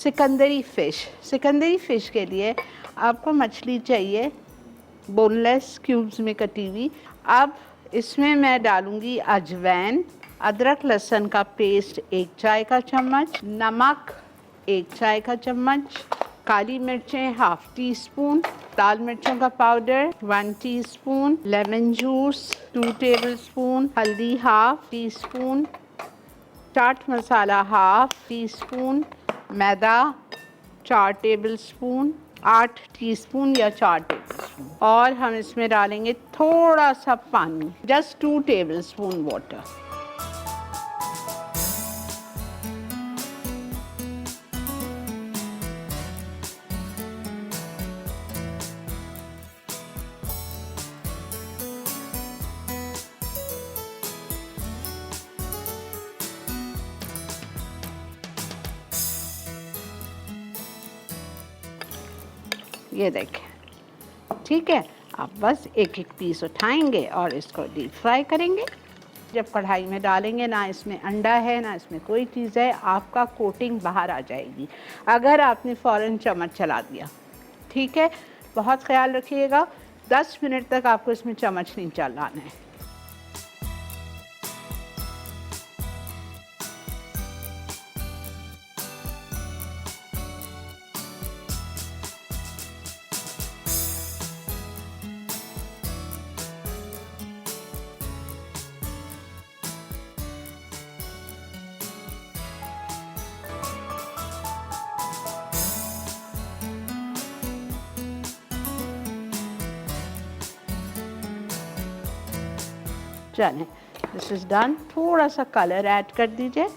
सिकंदरी fish. सिकंदरी fish के लिए आपको मछली चाहिए बोनलेस क्यूब्स में कटी हुई। अब इसमें मैं डालूँगी अजवाइन, अदरक लहसुन का पेस्ट 1 चाय का चम्मच, नमक 1 चाय का चम्मच, काली मिर्चें ½ टीस्पून, लाल मिर्चों का powder 1 teaspoon, lemon juice 2 tablespoon, हल्दी ½ टीस्पून, चाट मसाला ½ टीस्पून, मैदा 4 टेबलस्पून, 8 टीस्पून या 4 टेबलस्पून, और हम इसमें डालेंगे थोड़ा सा पानी, जस्ट 2 टेबलस्पून वाटर। ये देखें, ठीक है। अब बस एक एक पीस उठाएंगे और इसको डीप फ्राई करेंगे। जब कढ़ाई में डालेंगे, ना इसमें अंडा है ना इसमें कोई चीज़ है, आपका कोटिंग बाहर आ जाएगी अगर आपने फ़ौरन चम्मच चला दिया, ठीक है। बहुत ख्याल रखिएगा, 10 मिनट तक आपको इसमें चम्मच नहीं चलाना है। चलें, दिस इज़ डन। थोड़ा सा कलर ऐड कर दीजिए।